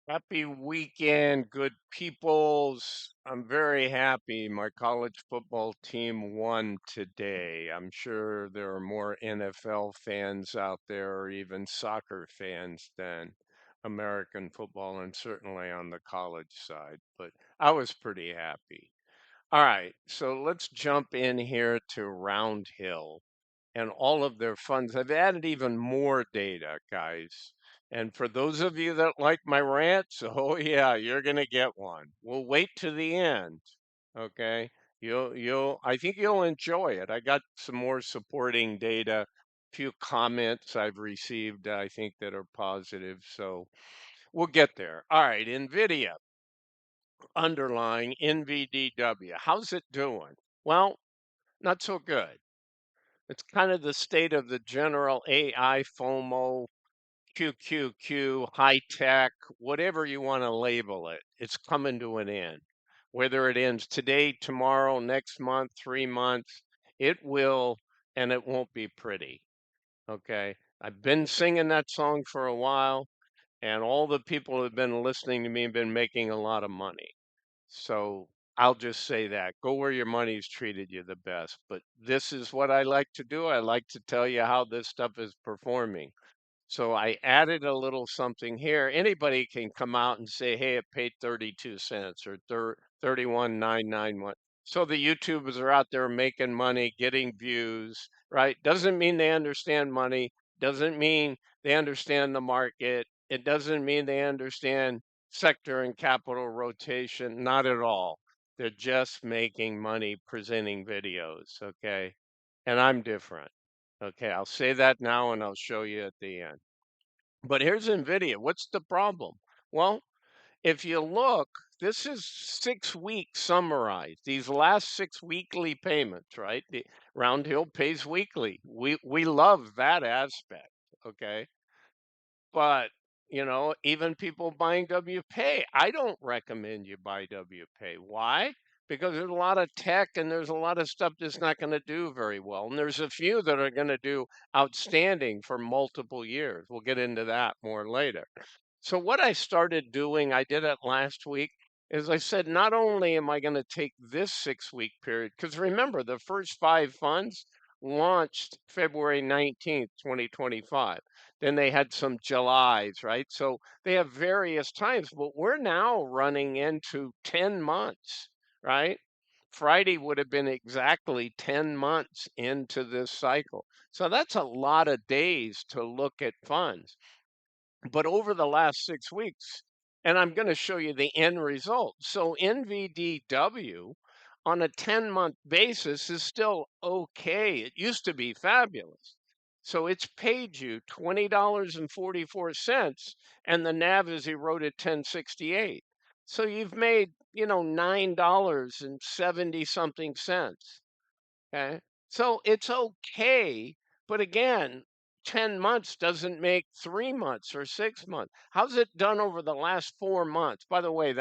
Happy weekend, good peoples. I'm very happy my college football team won today. I'm sure there are more NFL fans out there or even soccer fans than American football, and certainly on the college side, but I was pretty happy. All right, so let's jump in here to Roundhill and all of their funds. I've added even more data, guys. And for those of you that like my rants, oh yeah, you're gonna get one. We'll wait to the end. Okay. I think you'll enjoy it. I got some more supporting data, few comments I've received, I think that are positive. So we'll get there. All right, Nvidia underlying NVDW. How's it doing? Well, not so good. It's kind of the state of the general AI FOMO, QQQ, high tech, whatever you want to label it. It's coming to an end. Whether it ends today, tomorrow, next month, 3 months, it will, and it won't be pretty. Okay. I've been singing that song for a while, and all the people who have been listening to me have been making a lot of money. So I'll just say that. Go where your money's treated you the best. But this is what I like to do. I like to tell you how this stuff is performing. So I added a little something here. Anybody can come out and say, hey, it paid 32 cents or 31,991. So the YouTubers are out there making money, getting views, right? Doesn't mean they understand money, doesn't mean they understand the market. It doesn't mean they understand sector and capital rotation, not at all. They're just making money presenting videos, okay? And I'm different. Okay, I'll say that now and I'll show you at the end. But here's NVIDIA. What's the problem? Well, if you look, this is 6 weeks summarized. These last six weekly payments, right? The Roundhill pays weekly. We love that aspect. Okay. But, even people buying WPay, I don't recommend you buy WPay. Why? Because there's a lot of tech and there's a lot of stuff that's not going to do very well. And there's a few that are going to do outstanding for multiple years. We'll get into that more later. So what I started doing, I did it last week, is I said, not only am I going to take this 6 week period, because remember, the first five funds launched February 19th, 2025. Then they had some Julys, right? So they have various times, but we're now running into 10 months, right? Friday would have been exactly 10 months into this cycle. So that's a lot of days to look at funds. But over the last 6 weeks, and I'm going to show you the end result. So NVDW on a 10-month basis is still okay. It used to be fabulous. So it's paid you $20.44, and the NAV is eroded 1068. So you've made, $9 and 70 something cents. Okay. So it's okay. But again, 10 months doesn't make 3 months or 6 months. How's it done over the last 4 months? By the way,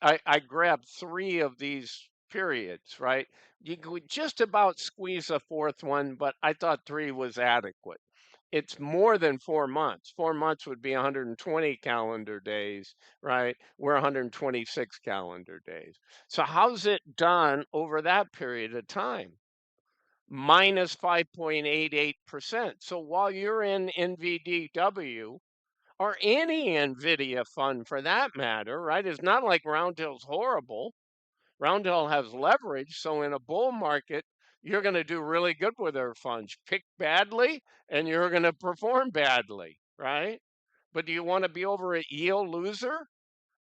I grabbed three of these periods, right? You could just about squeeze a fourth one, but I thought three was adequate. It's more than 4 months. 4 months would be 120 calendar days, right? We're 126 calendar days. So how's it done over that period of time? Minus 5.88%. So while you're in NVDW or any NVIDIA fund for that matter, right? It's not like Roundhill's horrible. Roundhill has leverage. So in a bull market, you're going to do really good with their funds. Pick badly and you're going to perform badly, right? But do you want to be over at yield loser,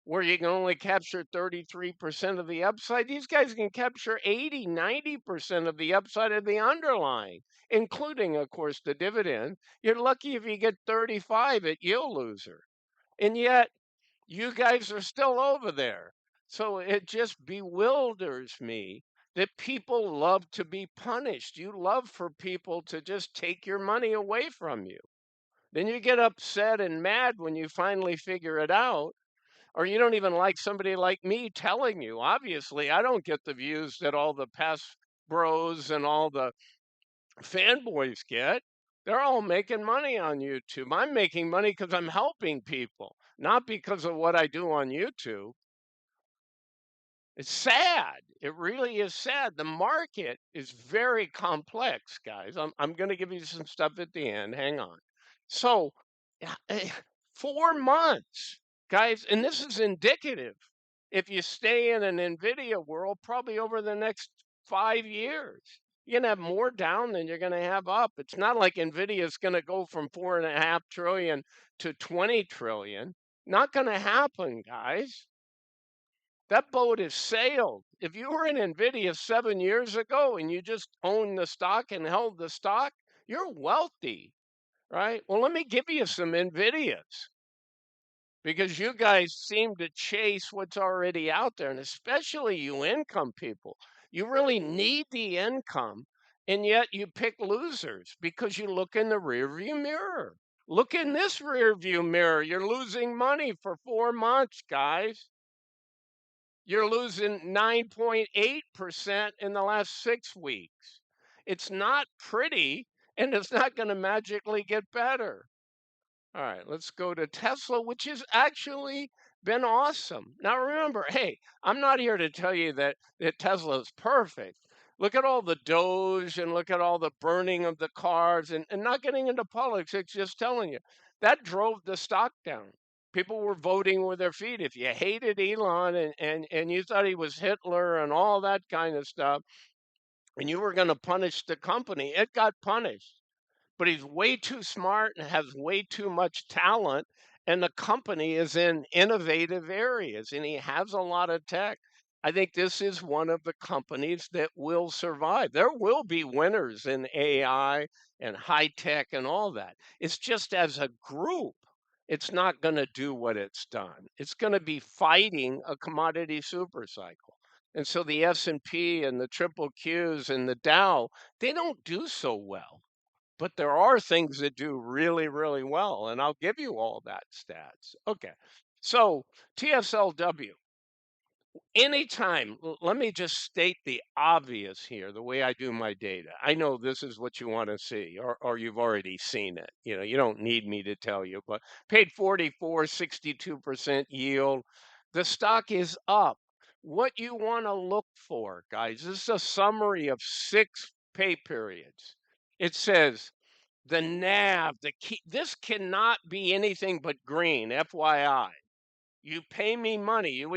where you can only capture 33% of the upside? These guys can capture 80, 90% of the upside of the underlying, including, of course, the dividend. You're lucky if you get 35 at yield loser. And yet, you guys are still over there. So it just bewilders me that people love to be punished. You love for people to just take your money away from you. Then you get upset and mad when you finally figure it out, or you don't even like somebody like me telling you. Obviously, I don't get the views that all the past bros and all the fanboys get. They're all making money on YouTube. I'm making money because I'm helping people, not because of what I do on YouTube. It's sad. It really is sad. The market is very complex, guys. I'm going to give you some stuff at the end. Hang on. So, yeah, 4 months, guys, and this is indicative. If you stay in an Nvidia world, probably over the next 5 years, you're going to have more down than you're going to have up. It's not like Nvidia is going to go from 4.5 trillion to 20 trillion. Not going to happen, guys. That boat has sailed. If you were in Nvidia 7 years ago and you just owned the stock and held the stock, you're wealthy, right? Well, let me give you some Nvidias because you guys seem to chase what's already out there, and especially you income people. You really need the income, and yet you pick losers because you look in the rearview mirror. Look in this rearview mirror. You're losing money for 4 months, guys. You're losing 9.8% in the last 6 weeks. It's not pretty, and it's not going to magically get better. All right, let's go to Tesla, which has actually been awesome. Now, remember, hey, I'm not here to tell you that Tesla is perfect. Look at all the Doge and look at all the burning of the cars and not getting into politics, just telling you that drove the stock down. People were voting with their feet. If you hated Elon and you thought he was Hitler and all that kind of stuff, and you were going to punish the company, it got punished. But he's way too smart and has way too much talent. And the company is in innovative areas and he has a lot of tech. I think this is one of the companies that will survive. There will be winners in AI and high tech and all that. It's just as a group, it's not going to do what it's done. It's going to be fighting a commodity supercycle. And so the S&P and the triple Qs and the Dow, they don't do so well, but there are things that do really, really well, and I'll give you all that stats. Okay. So TSLW, anytime, let me just state the obvious here, the way I do my data. I know this is what you want to see, or you've already seen it. You know, you don't need me to tell you, but paid 44, 62% yield. The stock is up. What you want to look for, guys, this is a summary of 6 pay periods. It says the NAV, the key, this cannot be anything but green, FYI. You pay me money. You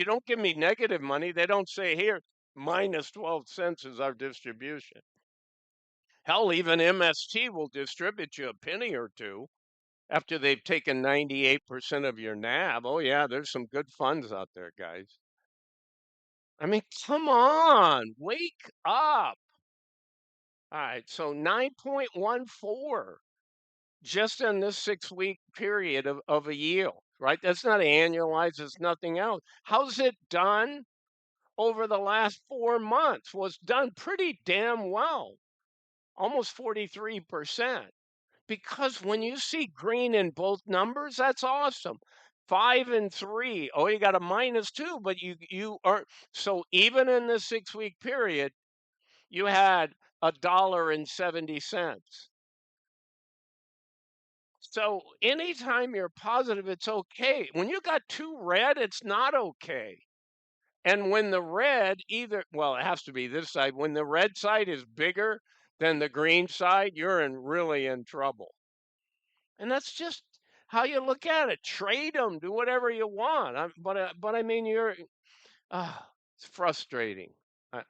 don't give me negative money. They don't say here, minus 12 cents is our distribution. Hell, even MST will distribute you a penny or two after they've taken 98% of your NAV. Oh, yeah, there's some good funds out there, guys. I mean, come on, wake up. All right, so 9.14. Just in this 6 week period of a yield, right? That's not annualized, it's nothing else. How's it done over the last 4 months? Well, it's done pretty damn well, almost 43%. Because when you see green in both numbers, that's awesome. 5 and 3. Oh, you got a -2, but you are so even in this 6 week period, you had $1.70. So anytime you're positive, it's okay. When you got two red, it's not okay. And when the red either, well, it has to be this side. When the red side is bigger than the green side, you're really in trouble. And that's just how you look at it. Trade them, do whatever you want. But I mean, it's frustrating.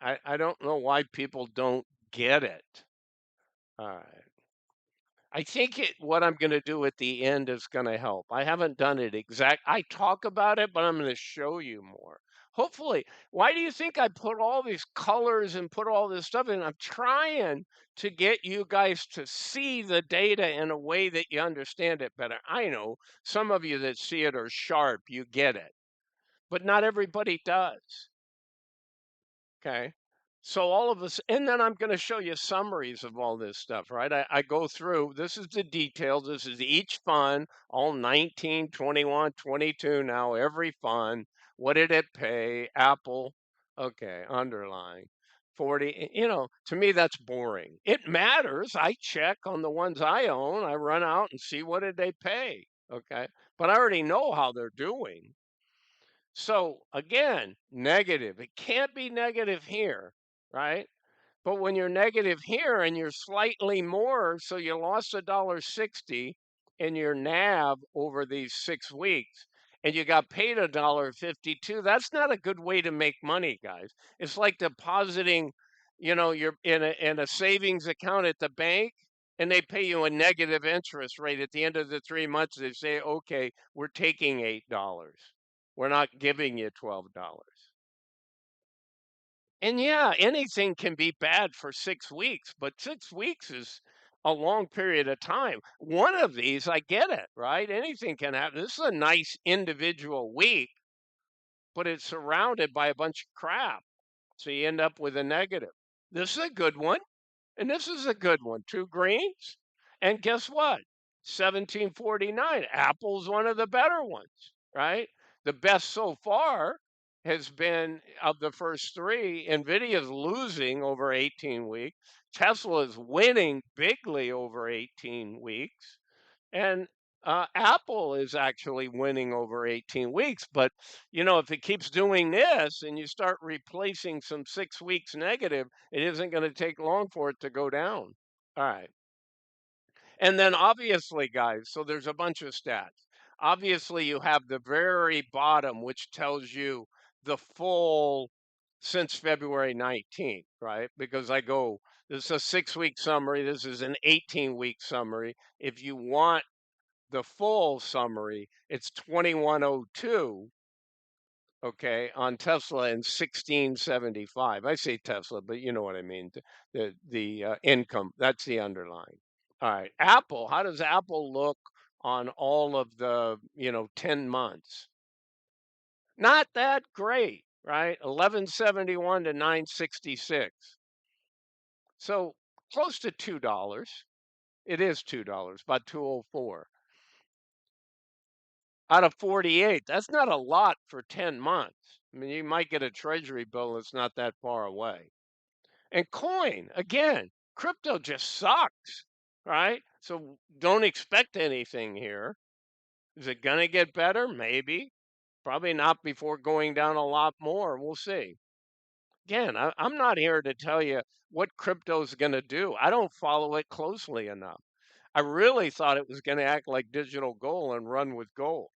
I don't know why people don't get it. All right. I think what I'm going to do at the end is going to help. I haven't done it I talk about it, but I'm going to show you more. Hopefully. Why do you think I put all these colors and put all this stuff in? I'm trying to get you guys to see the data in a way that you understand it better. I know some of you that see it are sharp, you get it, but not everybody does. Okay. So all of us, and then I'm going to show you summaries of all this stuff, right? I go through, this is the details. This is each fund, all 19, 21, 22 now, every fund. What did it pay? Apple. Okay, underlying. 40, to me, that's boring. It matters. I check on the ones I own. I run out and see what did they pay. Okay. But I already know how they're doing. So again, negative. It can't be negative here, right? But when you're negative here and you're slightly more, so you lost $1.60 in your NAV over these 6 weeks, and you got paid $1.52, that's not a good way to make money, guys. It's like depositing, you're in a savings account at the bank, and they pay you a negative interest rate at the end of the 3 months. They say, okay, we're taking $8. We're not giving you $12. And yeah, anything can be bad for 6 weeks, but 6 weeks is a long period of time. One of these, I get it, right? Anything can happen. This is a nice individual week, but it's surrounded by a bunch of crap. So you end up with a negative. This is a good one. And this is a good one. Two greens. And guess what? 1749. Apple's one of the better ones, right? The best so far has been of the first three. Nvidia's losing over 18 weeks. Tesla is winning bigly over 18 weeks. And Apple is actually winning over 18 weeks. But, if it keeps doing this and you start replacing some 6 weeks negative, it isn't going to take long for it to go down. All right. And then obviously, guys, so there's a bunch of stats. Obviously, you have the very bottom, which tells you the full since February 19th, right? Because this is a 6 week summary, this is an 18-week summary. If you want the full summary, it's 2102, okay, on Tesla and 1675. I say Tesla, but you know what I mean. The income, that's the underlying. All right, Apple, how does Apple look on all of the, 10 months? Not that great, right? 1171 to 966. So close to $2. It is $2, about 204. Out of 48, that's not a lot for 10 months. I mean, you might get a treasury bill that's not that far away. And coin, again, crypto just sucks, right? So don't expect anything here. Is it going to get better? Maybe. Probably not before going down a lot more. We'll see. Again, I'm not here to tell you what crypto's going to do. I don't follow it closely enough. I really thought it was going to act like digital gold and run with gold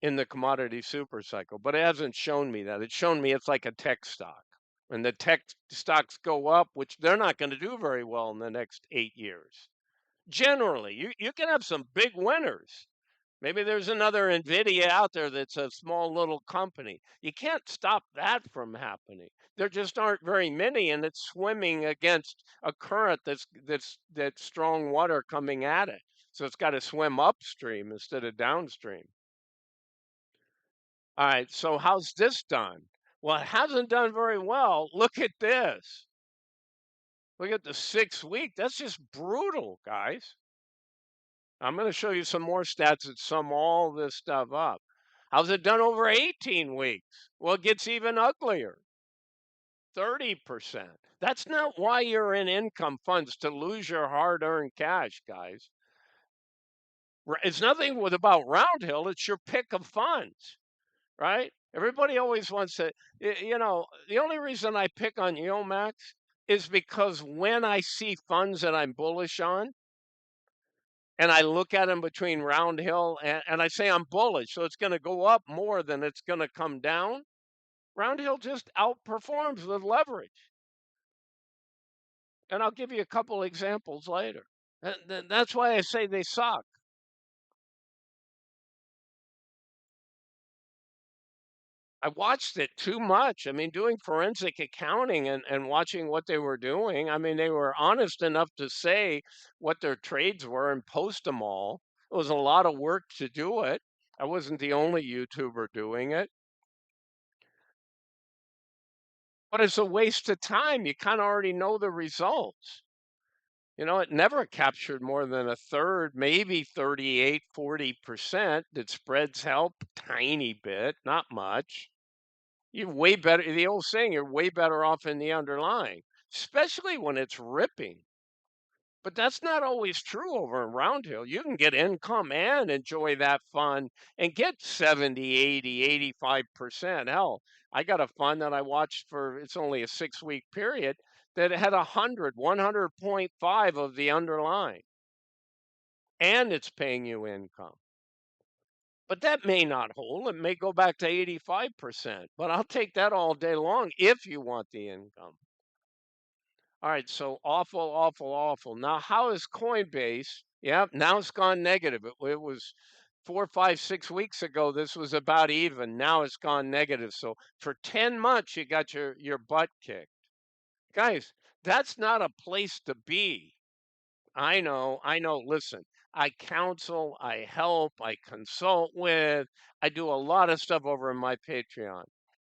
in the commodity super cycle, but it hasn't shown me that. It's shown me it's like a tech stock. And the tech stocks go up, which they're not going to do very well in the next 8 years. Generally, you can have some big winners. Maybe there's another Nvidia out there that's a small little company. You can't stop that from happening. There just aren't very many, and it's swimming against a current that's strong water coming at it. So it's got to swim upstream instead of downstream. All right, so how's this done? Well, it hasn't done very well. Look at this. Look at the 6 week. That's just brutal, guys. I'm going to show you some more stats that sum all this stuff up. How's it done over 18 weeks? Well, it gets even uglier. 30%. That's not why you're in income funds, to lose your hard-earned cash, guys. It's nothing about Roundhill. It's your pick of funds. Right? Everybody always wants to, the only reason I pick on Max, is because when I see funds that I'm bullish on and I look at them between Roundhill and I say I'm bullish, so it's going to go up more than it's going to come down, Roundhill just outperforms with leverage. And I'll give you a couple examples later. That's why I say they suck. I watched it too much. I mean, doing forensic accounting and watching what they were doing. I mean, they were honest enough to say what their trades were and post them all. It was a lot of work to do it. I wasn't the only YouTuber doing it, but it's a waste of time. You kind of already know the results. It never captured more than a third, maybe 38, 40%. Did spreads help? Tiny bit, not much. You're way better. The old saying, you're way better off in the underlying, especially when it's ripping. But that's not always true over in Roundhill. You can get income and enjoy that fund and get 70, 80, 85%. Hell, I got a fund that I watched for, it's only a 6 week period, that had 100.5 of the underlying, and it's paying you income. But that may not hold. It may go back to 85%. But I'll take that all day long if you want the income. All right, so awful, awful, awful. Now, how is Coinbase? Yeah, now it's gone negative. It was 4, 5, 6 weeks ago. This was about even. Now it's gone negative. So for 10 months, you got your butt kicked. Guys, that's not a place to be. I know, I know. Listen, I counsel, I help, I consult with, I do a lot of stuff over in my Patreon.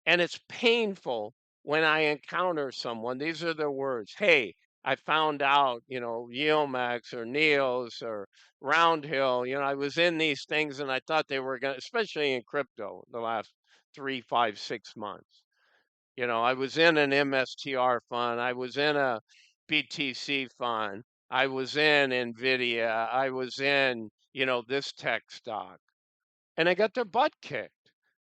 And it's painful when I encounter someone. These are their words. Hey, I found out, Yeomax or Neos or Roundhill, I was in these things and I thought they were going to, especially in crypto, the last 3, 5, 6 months. I was in an MSTR fund. I was in a BTC fund. I was in Nvidia. I was in, this tech stock. And I got their butt kicked.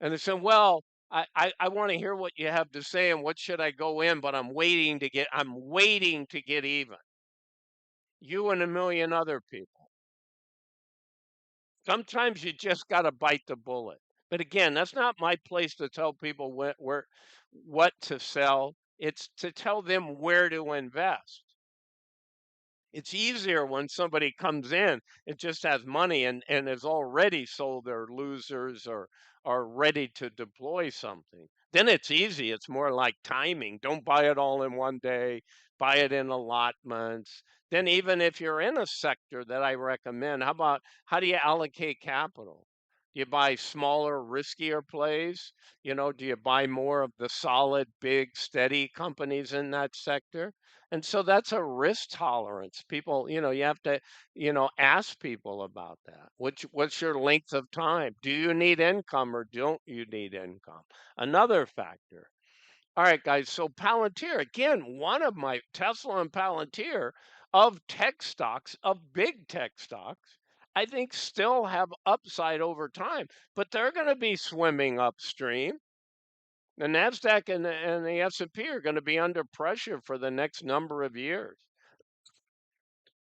And they said, well, I want to hear what you have to say and what should I go in, but I'm waiting to get even. You and a million other people. Sometimes you just got to bite the bullet. But again, that's not my place to tell people what to sell. It's to tell them where to invest. It's easier when somebody comes in and just has money and has already sold their losers or are ready to deploy something. Then it's easy. It's more like timing. Don't buy it all in one day, buy it in allotments. Then even if you're in a sector that I recommend, how do you allocate capital? Do you buy smaller, riskier plays? Do you buy more of the solid, big, steady companies in that sector? And so that's a risk tolerance. People, you have to, ask people about that. What's your length of time? Do you need income or don't you need income? Another factor. All right, guys. So Palantir, again, one of my Tesla and Palantir of tech stocks, of big tech stocks, I think still have upside over time, but they're going to be swimming upstream. The Nasdaq and the S&P are going to be under pressure for the next number of years.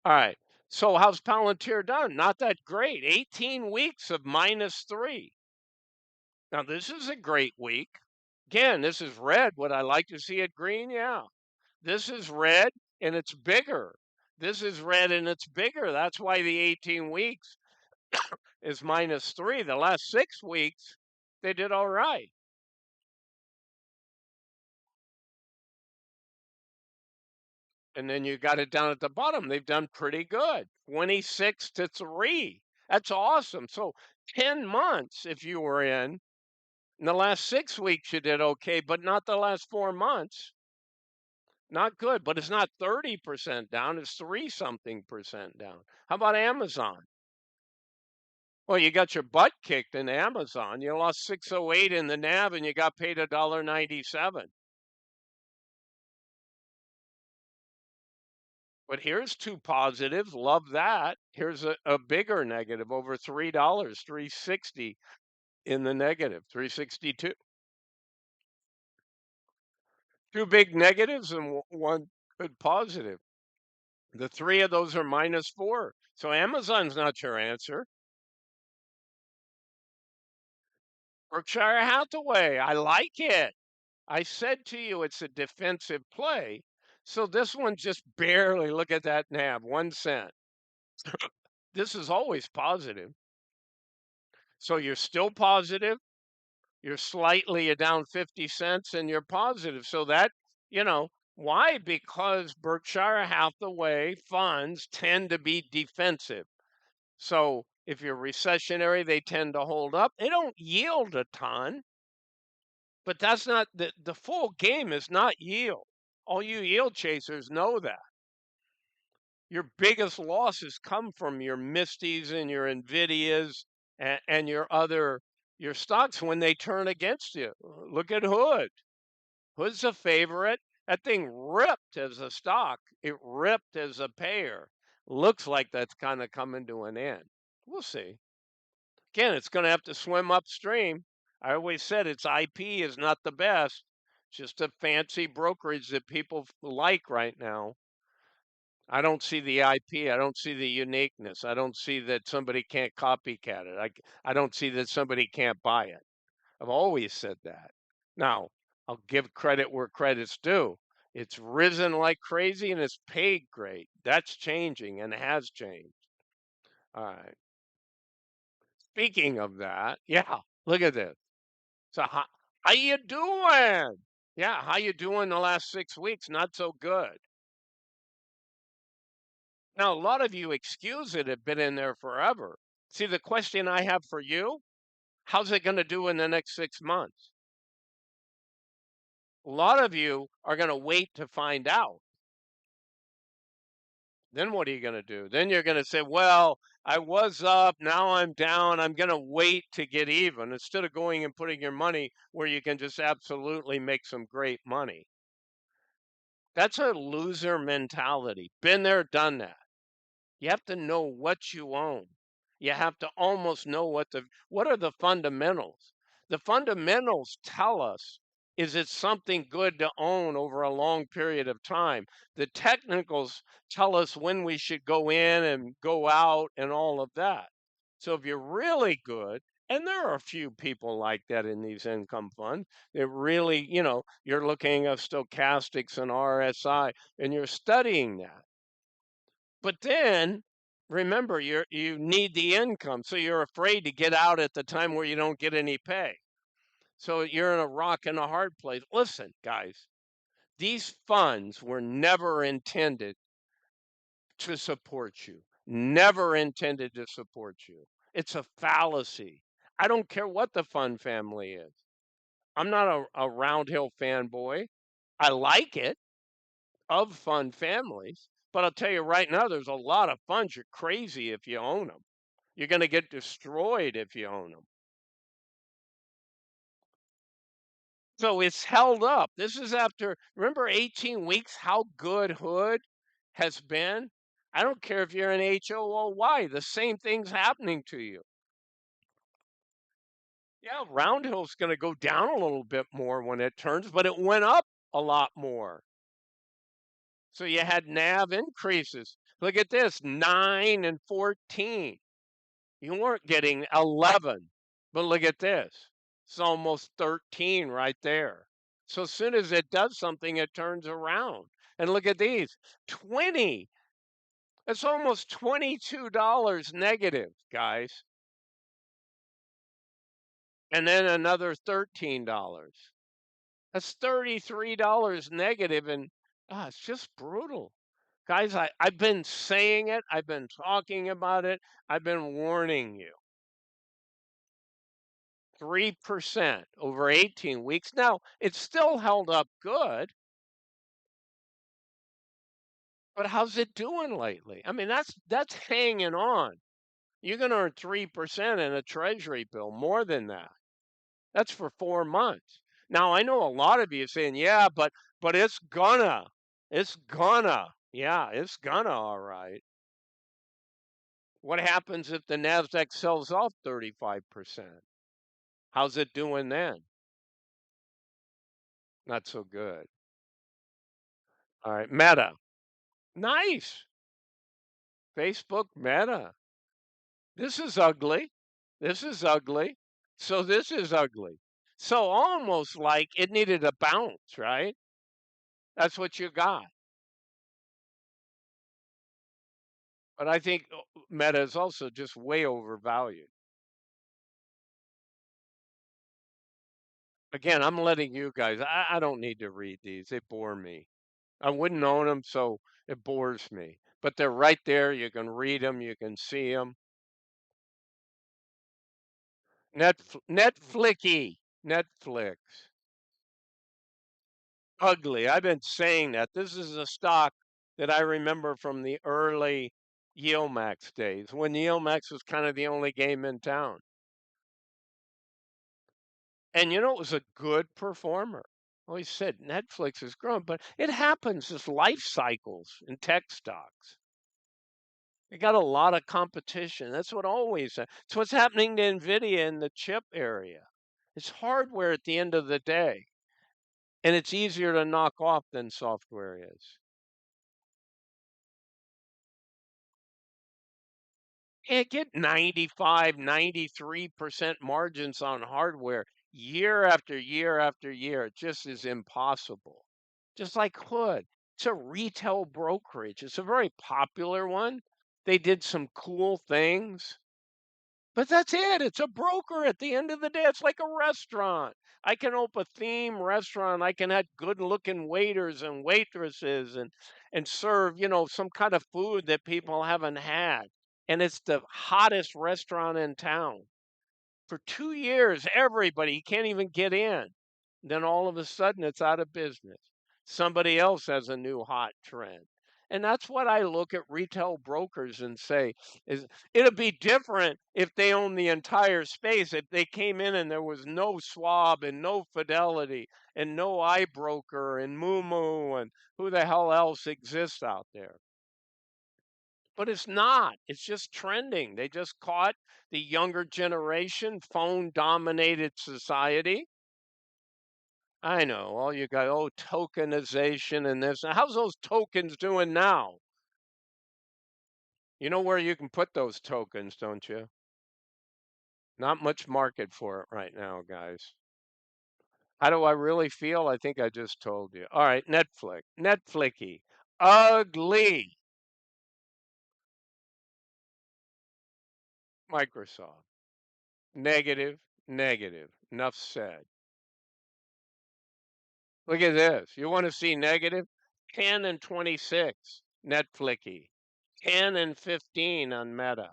All right. So how's Palantir done? Not that great. 18 weeks of -3. Now this is a great week. Again, this is red. Would I like to see it green? Yeah. This is red and it's bigger. This is red and it's bigger. That's why the 18 weeks is -3. The last 6 weeks, they did all right. And then you got it down at the bottom. They've done pretty good. 26-3. That's awesome. So 10 months if you were in the last 6 weeks you did okay, but not the last 4 months. Not good, but it's not 30% down, it's 3 something percent down. How about Amazon? Well, you got your butt kicked in Amazon. You lost 608 in the NAV and you got paid $1.97. But here's two positives. Love that. Here's a bigger negative, over $3, 360 in the negative, 362. Two big negatives and one good positive. The three of those are -4. So Amazon's not your answer. Berkshire Hathaway, I like it. I said to you it's a defensive play. So this one just barely, look at that NAV, 1 cent. This is always positive. So you're still positive. You're slightly down 50 cents and you're positive. So that, why? Because Berkshire Hathaway funds tend to be defensive. So if you're recessionary, they tend to hold up. They don't yield a ton, but that's not the full game is not yield. All you yield chasers know that. Your biggest losses come from your Misties and your Nvidias and your stocks when they turn against you. Look at Hood. Hood's a favorite. That thing ripped as a stock. It ripped as a pair. Looks like that's kind of coming to an end. We'll see. Again, it's going to have to swim upstream. I always said its IP is not the best, just a fancy brokerage that people like right now. I don't see the IP. I don't see the uniqueness. I don't see that somebody can't copycat it. I don't see that somebody can't buy it. I've always said that. Now, I'll give credit where credit's due. It's risen like crazy and it's paid great. That's changing and has changed. All right. Speaking of that, yeah, look at this. So how you doing? Yeah, how you doing the last 6 weeks? Not so good. Now, a lot of you excuse it have been in there forever. See, the question I have for you, how's it going to do in the next 6 months? A lot of you are going to wait to find out. Then what are you going to do? Then you're going to say, well, I was up, now I'm down. I'm going to wait to get even instead of going and putting your money where you can just absolutely make some great money. That's a loser mentality. Been there, done that. You have to know what you own. You have to almost know what are the fundamentals. The fundamentals tell us is it something good to own over a long period of time. The technicals tell us when we should go in and go out and all of that. So if you're really good, and there are a few people like that in these income funds, that really, you're looking at stochastics and RSI and you're studying that. But then remember, you need the income, so you're afraid to get out at the time where you don't get any pay. So you're in a rock and a hard place. Listen, guys, these funds were never intended to support you. Never intended to support you. It's a fallacy. I don't care what the fund family is. I'm not a Roundhill fanboy. I like it of fund families. But I'll tell you right now, there's a lot of funds. You're crazy if you own them. You're going to get destroyed if you own them. So it's held up. This is after, remember 18 weeks, how good Hood has been? I don't care if you're an HOOY, the same thing's happening to you. Yeah, Roundhill's going to go down a little bit more when it turns, but it went up a lot more. So you had NAV increases. Look at this 9 and 14. You weren't getting 11. But look at this. It's almost 13 right there. So as soon as it does something, it turns around. And look at these 20. It's almost $22 negative, guys. And then another $13. That's $33 negative. And it's just brutal. Guys, I've been saying it, I've been talking about it, I've been warning you. 3% over 18 weeks. Now, it's still held up good, but how's it doing lately? I mean, that's hanging on. You're going to earn 3% in a treasury bill, more than that. That's for 4 months. Now, I know a lot of you saying, "Yeah, but it's gonna. It's gonna. Yeah, it's gonna all right." What happens if the Nasdaq sells off 35%? How's it doing then? Not so good. All right, Meta. Nice. Facebook Meta. This is ugly. This is ugly. So this is ugly. So almost like it needed a bounce, right? That's what you got. But I think Meta is also just way overvalued. Again, I'm letting you guys, I don't need to read these. They bore me. I wouldn't own them, so it bores me. But they're right there. You can read them, you can see them. Netflixy. Netflix. Ugly. I've been saying that. This is a stock that I remember from the early Yielmax days when Yielmax was kind of the only game in town. And it was a good performer. I always said Netflix has grown, but it happens as life cycles in tech stocks. They got a lot of competition. That's what always it's what's happening to Nvidia in the chip area. It's hardware at the end of the day, and it's easier to knock off than software is. Can't get 95, 93% margins on hardware year after year after year. It just is impossible. Just like Hood. It's a retail brokerage. It's a very popular one. They did some cool things. But that's it. It's a broker at the end of the day. It's like a restaurant. I can open a theme restaurant. I can have good looking waiters and waitresses and serve, some kind of food that people haven't had. And it's the hottest restaurant in town. For 2 years, everybody can't even get in. Then all of a sudden, it's out of business. Somebody else has a new hot trend. And that's what I look at retail brokers and say is it'd be different if they owned the entire space. If they came in and there was no Schwab and no Fidelity and no iBroker and Moo and who the hell else exists out there. But it's not. It's just trending. They just caught the younger generation, phone dominated society. I know. All you got, oh, tokenization and this. How's those tokens doing now? You know where you can put those tokens, don't you? Not much market for it right now, guys. How do I really feel? I think I just told you. All right, Netflix. Netflixy. Ugly. Microsoft. Negative, negative. Enough said. Look at this. You want to see negative? 10 and 26, Netflixy. 10 and 15 on Meta.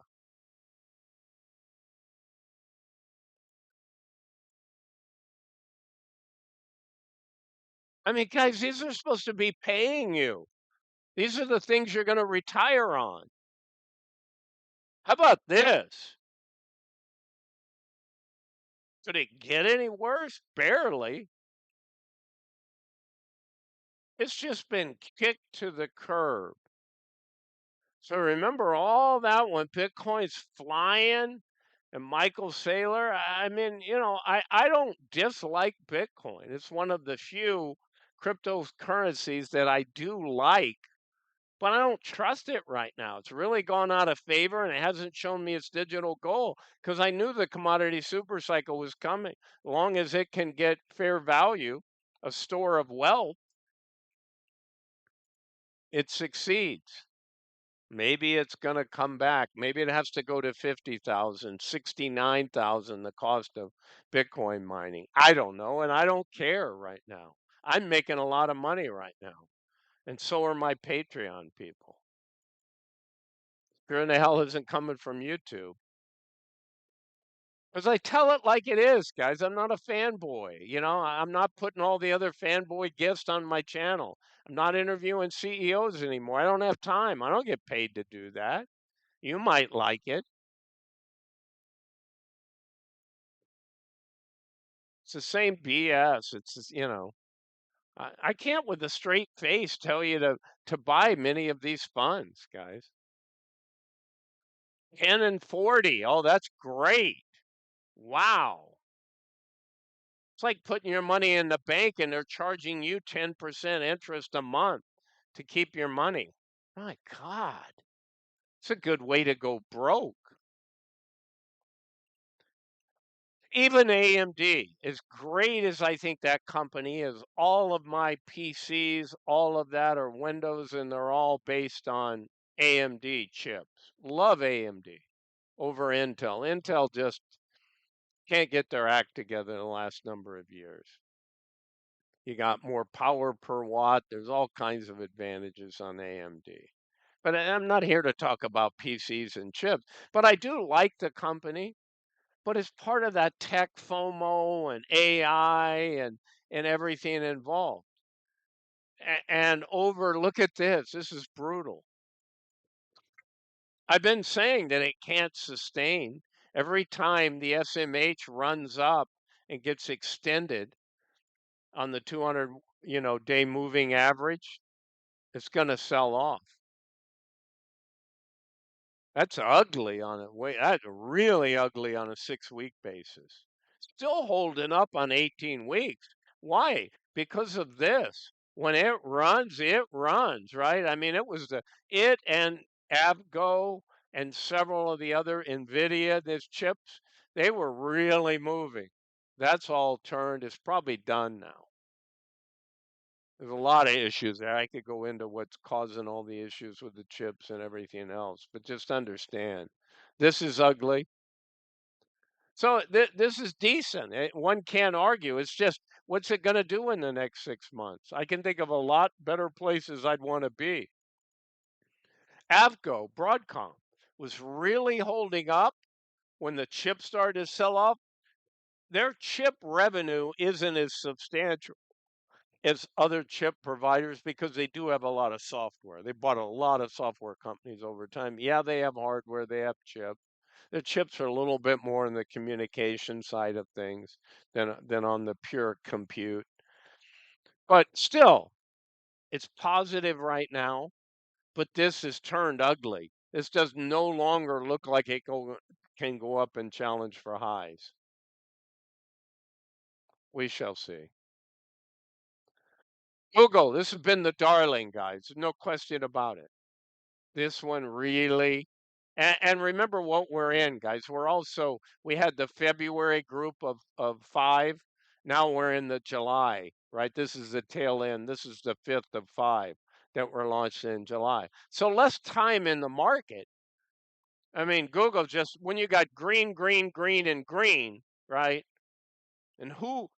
I mean, guys, these are supposed to be paying you. These are the things you're going to retire on. How about this? Could it get any worse? Barely. It's just been kicked to the curb. So remember all that when Bitcoin's flying and Michael Saylor? I mean, I don't dislike Bitcoin. It's one of the few cryptocurrencies that I do like, but I don't trust it right now. It's really gone out of favor and it hasn't shown me its digital goal because I knew the commodity super cycle was coming. As long as it can get fair value, a store of wealth, it succeeds. Maybe it's going to come back. Maybe it has to go to 50,000, 69,000. The cost of Bitcoin mining. I don't know. And I don't care right now. I'm making a lot of money right now. And so are my Patreon people. Sure in the hell isn't coming from YouTube. Because I tell it like it is, guys. I'm not a fanboy. I'm not putting all the other fanboy gifts on my channel. I'm not interviewing CEOs anymore. I don't have time. I don't get paid to do that. You might like it. It's the same BS. I can't with a straight face tell you to buy many of these funds, guys. 10 and 40. Oh, that's great. Wow. It's like putting your money in the bank and they're charging you 10% interest a month to keep your money. My God. It's a good way to go broke. Even AMD, as great as I think that company is, all of my PCs, all of that are Windows and they're all based on AMD chips. Love AMD over Intel. Intel just can't get their act together the last number of years. You got more power per watt. There's all kinds of advantages on AMD. But I'm not here to talk about PCs and chips, but I do like the company. But it's part of that tech FOMO and AI and everything involved. And over, look at this. This is brutal. I've been saying that it can't sustain. Every time the SMH runs up and gets extended on the 200, day moving average, it's going to sell off. That's ugly on a wait. That's really ugly on a 6-week basis. Still holding up on 18 weeks. Why? Because of this. When it runs, right? I mean, it was it and Avgo and several of the other Nvidia, these chips, they were really moving. That's all turned. It's probably done now. There's a lot of issues there. I could go into what's causing all the issues with the chips and everything else, but just understand this is ugly. So this is decent. One can't argue. It's just what's it going to do in the next 6 months? I can think of a lot better places I'd want to be. Avgo, Broadcom, was really holding up when the chips started to sell off. Their chip revenue isn't as substantial as other chip providers because they do have a lot of software. They bought a lot of software companies over time. Yeah, they have hardware, they have chips. Their chips are a little bit more in the communication side of things than on the pure compute. But still, it's positive right now, but this has turned ugly. This does no longer look like can go up and challenge for highs. We shall see. Google, this has been the darling, guys. No question about it. This one really, and remember what we're in, guys. We had the February group of five. Now we're in the July, right? This is the tail end. This is the fifth of five that were launched in July. So less time in the market. I mean, Google just when you got green, green, green, and green, right? And who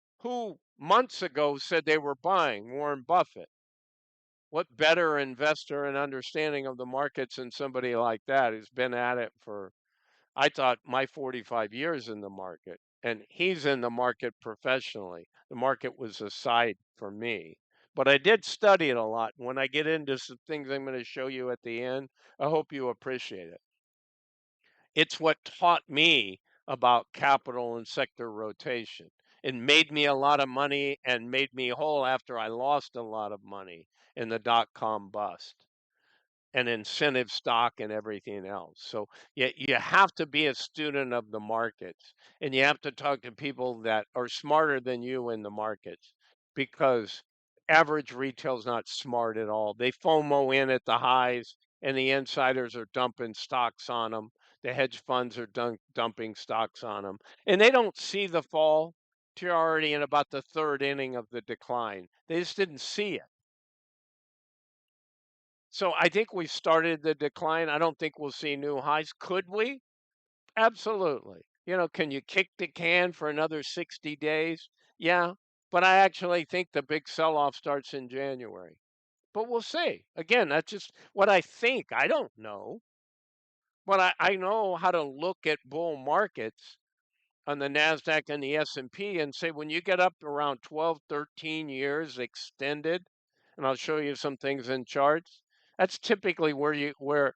months ago said they were buying? Warren Buffett. What better investor and understanding of the markets than somebody like that who's been at it for, I thought, my 45 years in the market. And he's in the market professionally. The market was a side for me. But I did study it a lot. When I get into some things I'm going to show you at the end, I hope you appreciate it. It's what taught me about capital and sector rotation. It made me a lot of money and made me whole after I lost a lot of money in the dot-com bust and incentive stock and everything else. So you have to be a student of the markets and you have to talk to people that are smarter than you in the markets because average retail is not smart at all. They FOMO in at the highs and the insiders are dumping stocks on them. The hedge funds are dumping stocks on them and they don't see the fall till you're already in about the third inning of the decline. They just didn't see it. So I think we've started the decline. I don't think we'll see new highs. Could we? Absolutely. Can you kick the can for another 60 days? Yeah. But I actually think the big sell off starts in January. But we'll see. Again, that's just what I think. I don't know. But I know how to look at bull markets on the Nasdaq and the S&P and say when you get up around 12, 13 years extended, and I'll show you some things in charts, that's typically where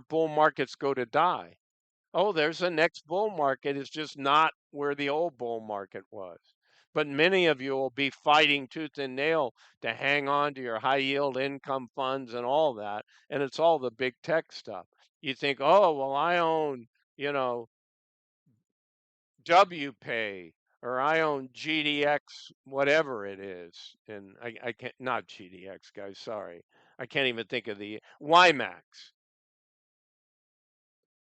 bull markets go to die. Oh, there's the next bull market. It's just not where the old bull market was. But many of you will be fighting tooth and nail to hang on to your high yield income funds and all that. And it's all the big tech stuff. You think, oh, well, I own, you know, WPay or I own GDX, whatever it is. And I can't, not GDX, guys, sorry. I can't even think of the WiMAX.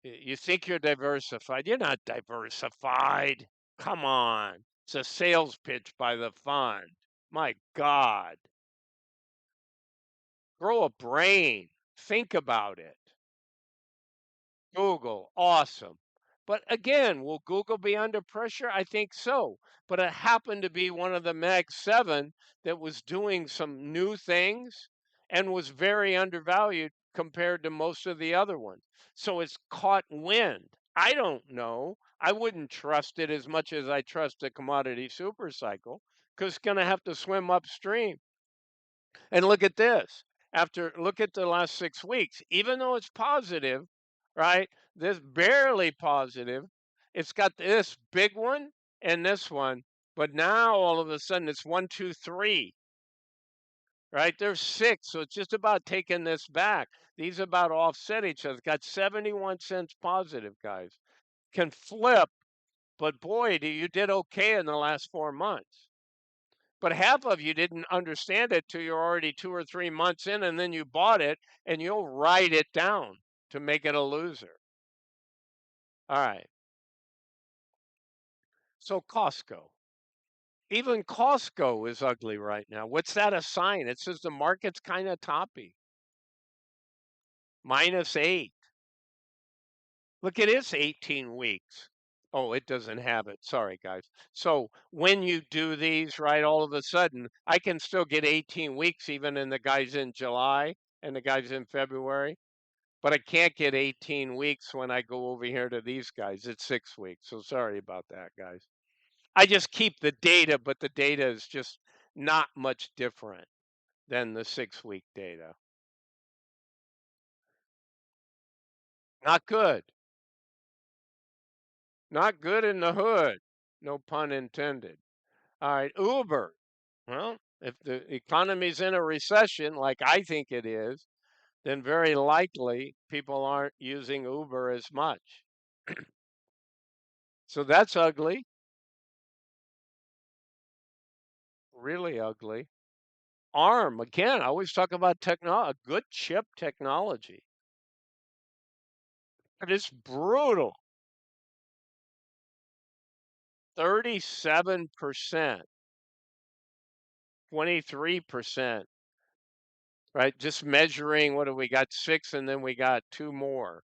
You think you're diversified. You're not diversified. Come on. It's a sales pitch by the fund. My God. Grow a brain. Think about it. Google, awesome. But again, will Google be under pressure? I think so. But it happened to be one of the Mag 7 that was doing some new things and was very undervalued compared to most of the other ones. So it's caught wind. I don't know. I wouldn't trust it as much as I trust a commodity super cycle because it's going to have to swim upstream. And look at this. Look at the last 6 weeks, even though it's positive, right? This barely positive. It's got this big one and this one, but now all of a sudden it's one, two, three. right? There's six, so it's just about taking this back. These about offset each other. Got 71 cents positive, guys. Can flip, but boy, you did okay in the last 4 months. But half of you didn't understand it till you're already 2 or 3 months in, and then you bought it, and you'll write it down to make it a loser. All right. So Costco. Even Costco is ugly right now. What's that a sign? It says the market's kind of toppy. -8. Look, it is 18 weeks. Oh, it doesn't have it. Sorry, guys. So when you do these, right, all of a sudden, I can still get 18 weeks even in the guys in July and the guys in February, but I can't get 18 weeks when I go over here to these guys. It's 6 weeks. So sorry about that, guys. I just keep the data, but the data is just not much different than the 6 week data. Not good. Not good in the hood. No pun intended. All right, Uber. Well, if the economy's in a recession, like I think it is, then very likely people aren't using Uber as much. So that's ugly, really ugly. ARM, again, I always talk about technology, good chip technology. It is brutal. 37%, 23%, right? Just measuring, what do we got? Six, and then we got two more.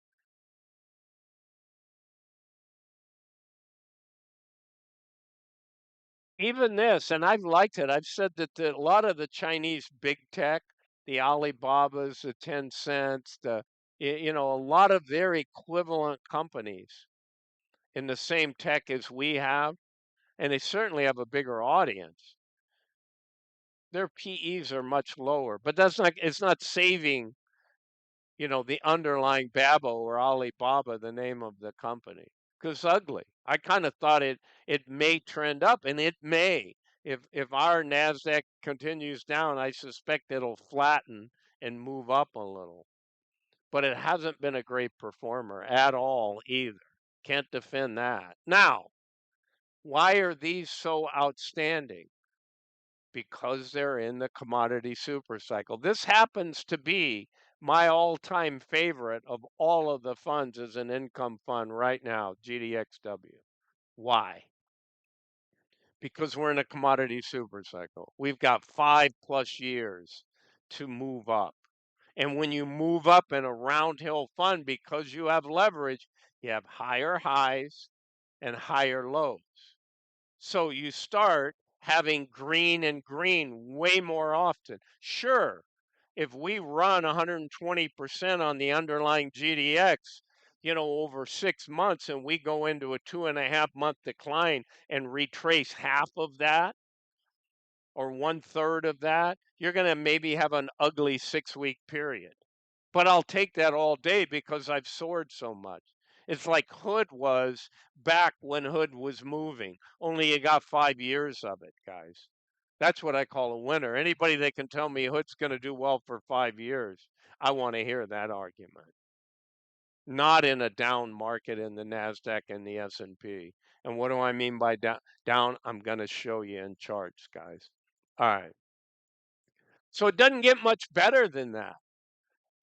Even this, and I've liked it. I've said that a lot of the Chinese big tech, the Alibabas, the Tencents, a lot of their equivalent companies in the same tech as we have, and they certainly have a bigger audience. Their PEs are much lower, but it's not saving, the underlying Babo or Alibaba, the name of the company, because ugly. I kind of thought it may trend up, and it may. If our Nasdaq continues down, I suspect it'll flatten and move up a little. But it hasn't been a great performer at all either. Can't defend that. Now, why are these so outstanding? Because they're in the commodity super cycle. This happens to be my all-time favorite of all of the funds as an income fund right now, GDXW. Why? Because we're in a commodity super cycle. We've got 5+ years to move up. And when you move up in a Roundhill fund, because you have leverage, you have higher highs and higher lows. So you start having green and green way more often. Sure, if we run 120% on the underlying GDX, over 6 months and we go into a 2.5 month decline and retrace half of that or 1/3 of that, you're going to maybe have an ugly 6 week period. But I'll take that all day because I've soared so much. It's like Hood was back when Hood was moving, only you got 5 years of it, guys. That's what I call a winner. Anybody that can tell me Hood's going to do well for 5 years, I want to hear that argument. Not in a down market in the Nasdaq and the S&P. And what do I mean by down? I'm going to show you in charts, guys. All right. So it doesn't get much better than that.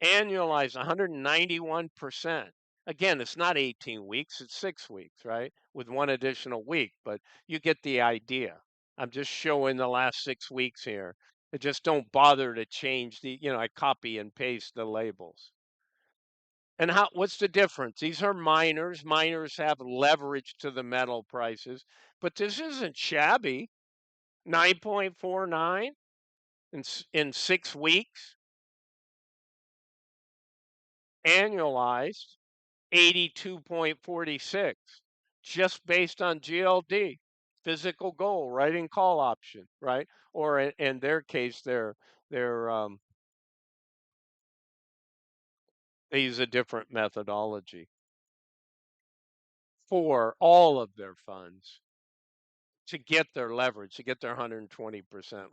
Annualized 191%. Again, it's not 18 weeks, it's 6 weeks, right? With one additional week, but you get the idea. I'm just showing the last 6 weeks here. I just don't bother to change I copy and paste the labels. And what's the difference? These are miners. Miners have leverage to the metal prices, but this isn't shabby. 9.49 in 6 weeks, annualized. 82.46 just based on GLD, physical gold, writing call option, right? Or in their case, they're they use a different methodology for all of their funds. to get their leverage, to get their 120%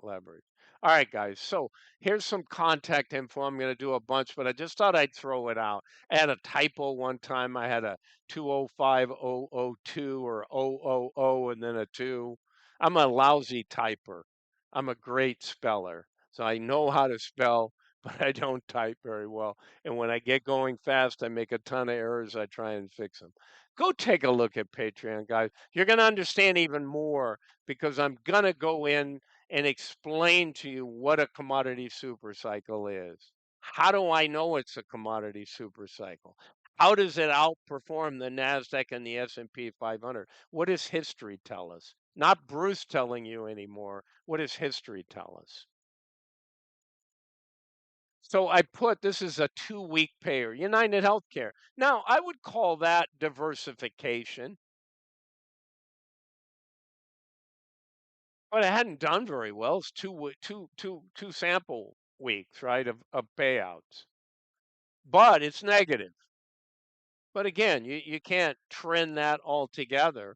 leverage. All right, guys. So here's some contact info. I'm going to do a bunch, but I just thought I'd throw it out. I had a typo one time. I had a 205002 or 000 and then a 2. I'm a lousy typer. I'm a great speller. So I know how to spell, but I don't type very well. And when I get going fast, I make a ton of errors. I try and fix them. Go take a look at Patreon, guys. You're going to understand even more because I'm going to go in and explain to you what a commodity super cycle is. How do I know it's a commodity super cycle? How does it outperform the Nasdaq and the S&P 500? What does history tell us? Not Bruce telling you anymore. What does history tell us? So I put this is a 2-week payer, United Healthcare. Now, I would call that diversification. But it hadn't done very well. It's two sample weeks, right, of payouts. But it's negative. But again, you can't trend that all together.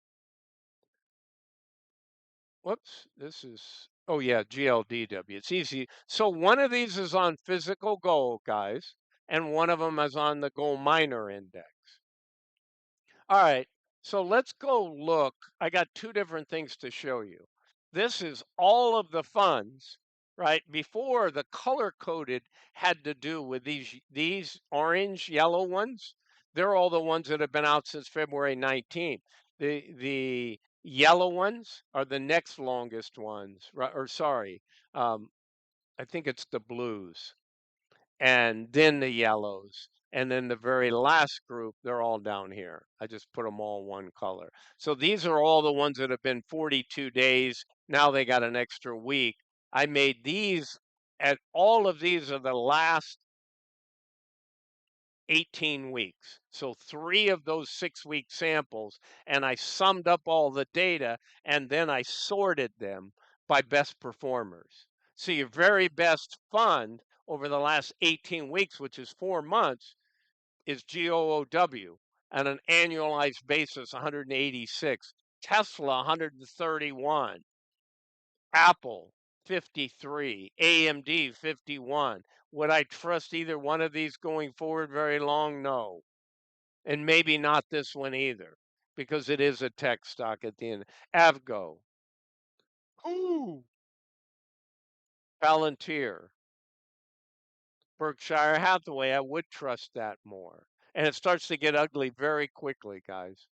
Whoops, this is, oh yeah, GLDW. It's easy. So one of these is on physical gold, guys, and one of them is on the gold miner index. All right, so let's go look. I got two different things to show you. This is all of the funds, right? Before the color coded had to do with these orange, yellow ones. They're all the ones that have been out since February 19th. The yellow ones are the next longest ones, right? Or sorry, um, I think it's the blues and then the yellows. And then the very last group, they're all down here. I just put them all one color. So these are all the ones that have been 42 days. Now they got an extra week. I made these, and all of these are the last 18 weeks. So 3 of those 6-week samples, and I summed up all the data, and then I sorted them by best performers. So your very best fund over the last 18 weeks, which is 4 months, is GOOW on an annualized basis, 186. Tesla, 131. Apple, 53. AMD, 51. Would I trust either one of these going forward very long? No. And maybe not this one either, because it is a tech stock at the end. Avgo, ooh, Palantir, Berkshire Hathaway, I would trust that more. And it starts to get ugly very quickly, guys.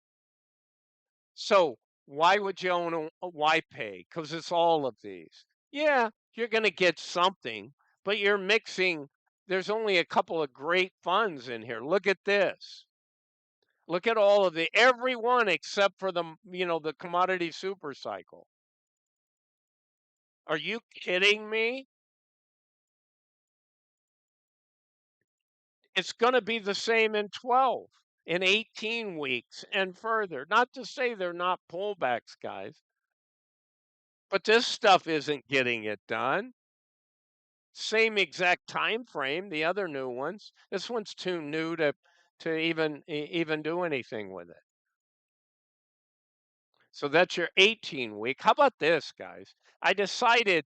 So why would you own a why pay? Because it's all of these. Yeah, you're going to get something, but you're mixing. There's only a couple of great funds in here. Look at this. Look at all of the every one except for the commodity super cycle. Are you kidding me? It's going to be the same in 12, in 18 weeks and further. Not to say they're not pullbacks, guys, but this stuff isn't getting it done. Same exact time frame, the other new ones. This one's too new to even do anything with it. So that's your 18 week. How about this, guys? I decided,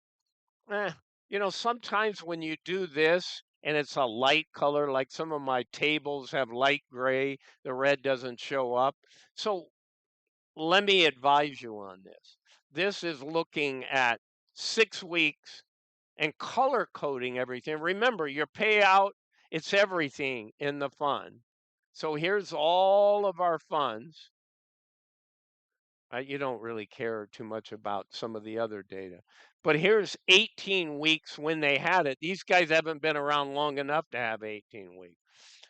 eh, sometimes when you do this and it's a light color, like some of my tables have light gray, the red doesn't show up. So let me advise you on this. This is looking at 6 weeks and color coding everything. Remember, your payout, it's everything in the fund. So here's all of our funds. You don't really care too much about some of the other data. But here's 18 weeks when they had it. These guys haven't been around long enough to have 18 weeks.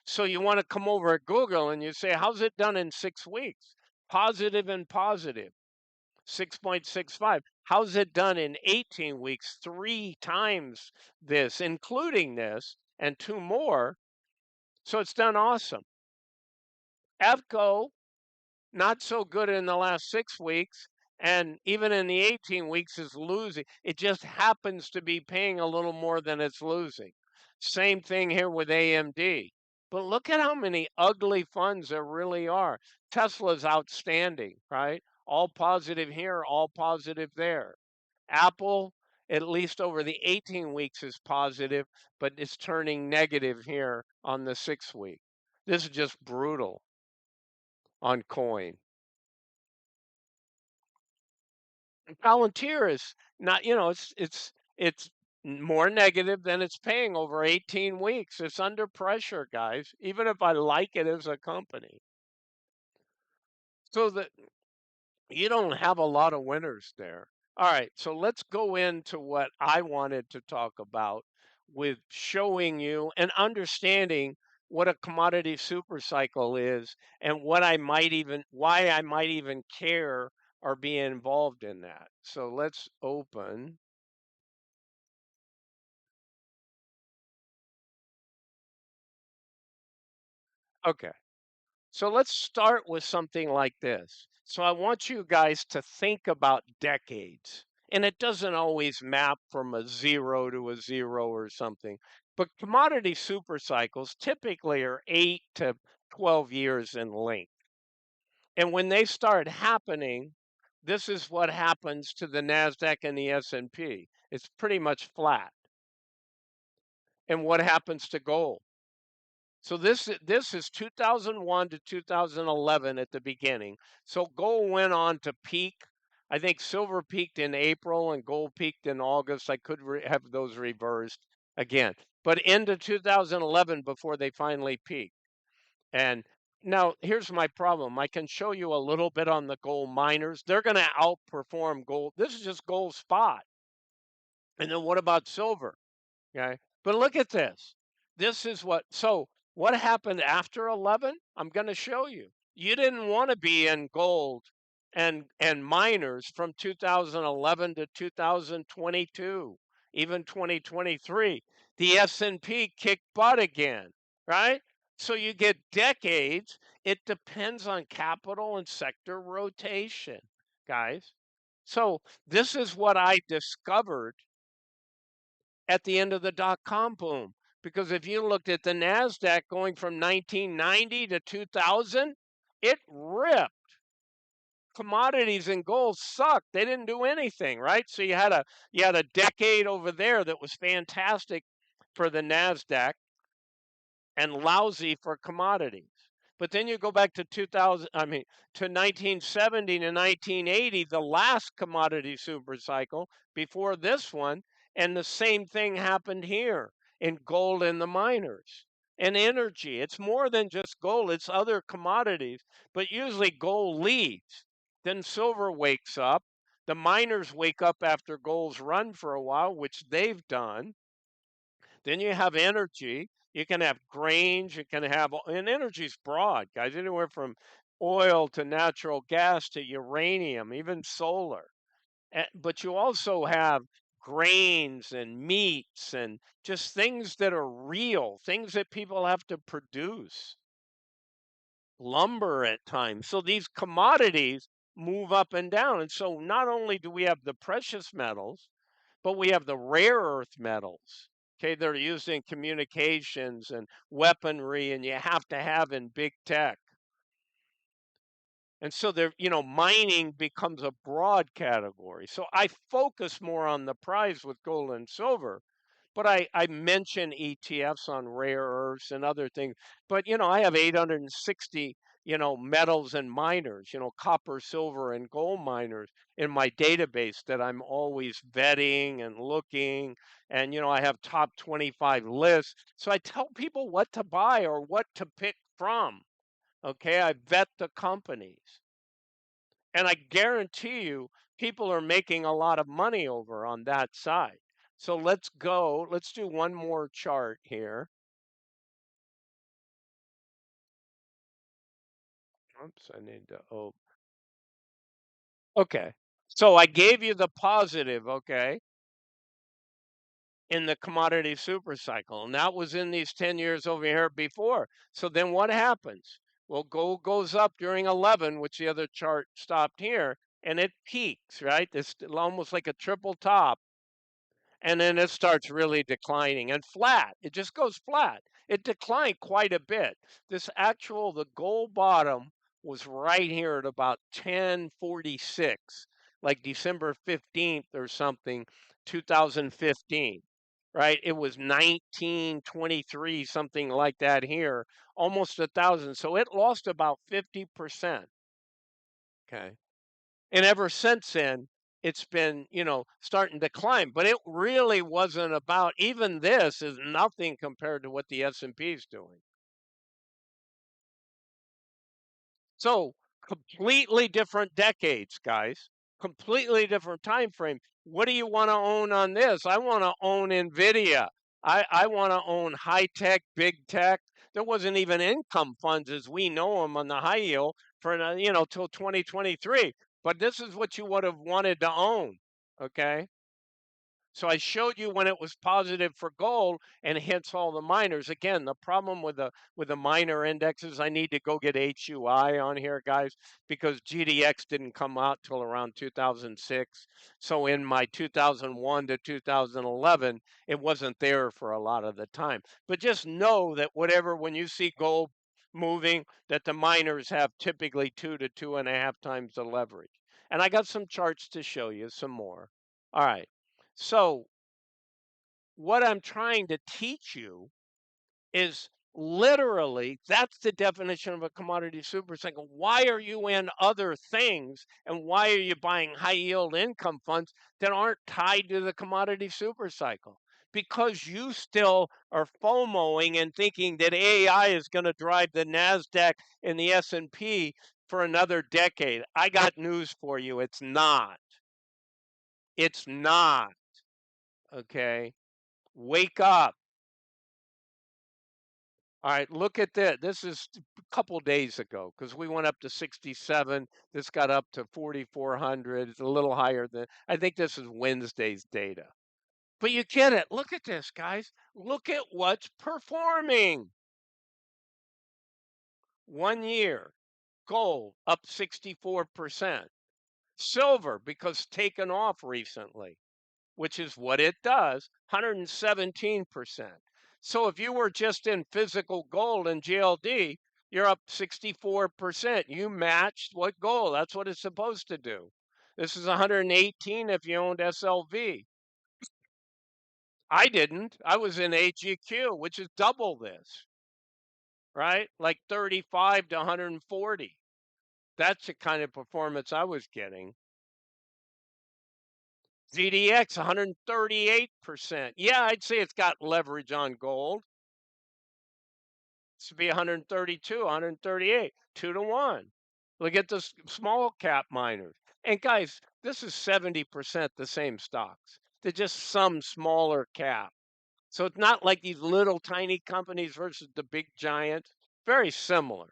So you want to come over at Google and you say, how's it done in 6 weeks? Positive and positive. 6.65. How's it done in 18 weeks? 3 times this, including this, and 2 more. So it's done awesome. EFCO, not so good in the last 6 weeks. And even in the 18 weeks is losing. It just happens to be paying a little more than it's losing. Same thing here with AMD. But look at how many ugly funds there really are. Tesla's outstanding, right? all positive here, all positive there. Apple, at least over the 18 weeks, is positive, but it's turning negative here on the 6 week. This is just brutal on coin. And Palantir is not, it's more negative than it's paying over 18 weeks. It's under pressure, guys, even if I like it as a company. So that you don't have a lot of winners there. All right, so let's go into what I wanted to talk about with showing you and understanding what a commodity super cycle is and why I might even care or be involved in that. So let's open. Okay. So let's start with something like this. So I want you guys to think about decades. And it doesn't always map from a zero to a zero or something. But commodity super cycles typically are 8 to 12 years in length. And when they start happening, this is what happens to the Nasdaq and the S&P. It's pretty much flat. And what happens to gold? So this is 2001 to 2011 at the beginning. So gold went on to peak. I think silver peaked in April and gold peaked in August. I could have those reversed again, but into 2011 before they finally peaked. And now here's my problem. I can show you a little bit on the gold miners. They're going to outperform gold. This is just gold spot. And then what about silver? Okay. But look at this. This is what happened after 11? I'm going to show you. You didn't want to be in gold and miners from 2011 to 2022, even 2023. The S&P kicked butt again, right? So you get decades. It depends on capital and sector rotation, guys. So this is what I discovered at the end of the dot-com boom. Because if you looked at the NASDAQ going from 1990 to 2000, it ripped. Commodities and gold sucked. They didn't do anything, right? So you had a decade over there that was fantastic for the NASDAQ and lousy for commodities. But then you go back to 2000, I mean, to 1970 to 1980, the last commodity super cycle before this one, and the same thing happened here in gold and the miners and energy. It's more than just gold, it's other commodities, but usually gold leads. Then silver wakes up. The miners wake up after gold's run for a while, which they've done. Then you have energy. You can have grains. You can have, and energy's broad, guys, anywhere from oil to natural gas to uranium, even solar. But you also have grains and meats and just things that are real, things that people have to produce, lumber at times. So these commodities move up and down. And so not only do we have the precious metals, but we have the rare earth metals. Okay, they're used in communications and weaponry, and you have to have in big tech. And so mining becomes a broad category. So I focus more on the prize with gold and silver, but I mention ETFs on rare earths and other things. But I have 860 metals and miners, copper, silver, and gold miners in my database that I'm always vetting and looking. And I have top 25 lists. So I tell people what to buy or what to pick from. Okay, I vet the companies. And I guarantee you, people are making a lot of money over on that side. So let's go. Let's do one more chart here. Oops, I need to. Oh, okay. So I gave you the positive, okay, in the commodity super cycle. And that was in these 10 years over here before. So then what happens? Well, gold goes up during 11, which the other chart stopped here, and it peaks, right? It's almost like a triple top. And then it starts really declining and flat. It just goes flat. It declined quite a bit. The gold bottom was right here at about 1046, like December 15th or something, 2015, right? It was 1923, something like that here, almost 1,000. So it lost about 50%. Okay. And ever since then, it's been, starting to climb. But it really wasn't about, even this is nothing compared to what the S&P is doing. So completely different decades, guys. Completely different time frame. What do you want to own on this? I want to own Nvidia. I want to own high tech, big tech. There wasn't even income funds as we know them on the high yield for till 2023. But this is what you would have wanted to own. Okay. So I showed you when it was positive for gold and hence all the miners. Again, the problem with the miner indexes, I need to go get HUI on here, guys, because GDX didn't come out till around 2006. So in my 2001 to 2011, it wasn't there for a lot of the time. But just know that when you see gold moving, that the miners have typically 2 to 2.5 times the leverage. And I got some charts to show you some more. All right. So, what I'm trying to teach you is literally that's the definition of a commodity super cycle. Why are you in other things and why are you buying high yield income funds that aren't tied to the commodity super cycle? Because you still are FOMOing and thinking that AI is going to drive the Nasdaq and the S&P for another decade. I got news for you. It's not. It's not. Okay? Wake up. All right, look at this. This is a couple days ago because we went up to 67. This got up to 4,400. It's a little higher than, I think this is Wednesday's data. But you get it. Look at this, guys. Look at what's performing. 1 year, gold up 64%. Silver, because taken off recently, which is what it does, 117%. So if you were just in physical gold and GLD, you're up 64%. You matched what gold. That's what it's supposed to do. This is 118 if you owned SLV. I didn't. I was in AGQ, which is double this, right? Like 35 to 140. That's the kind of performance I was getting. ZDX 138%. Yeah, I'd say it's got leverage on gold. This would be 132, 138, 2 to 1. Look at the small cap miners. And guys, this is 70% the same stocks. They're just some smaller cap. So it's not like these little tiny companies versus the big giants. Very similar.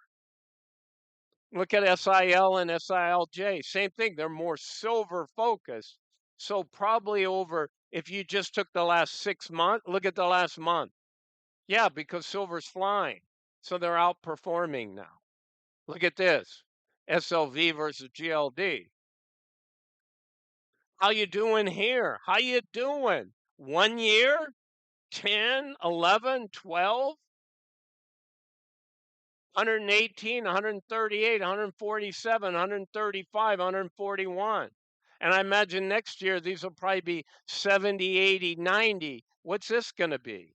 Look at SIL and SILJ. Same thing. They're more silver focused. So probably over, if you just took the last 6 months, look at the last month. Yeah, because silver's flying. So they're outperforming now. Look at this. SLV versus GLD. How you doing here? How you doing? 1 year? 10, 11, 12, 118, 138, 147, 135, 141. And I imagine next year these will probably be 70, 80, 90. What's this going to be?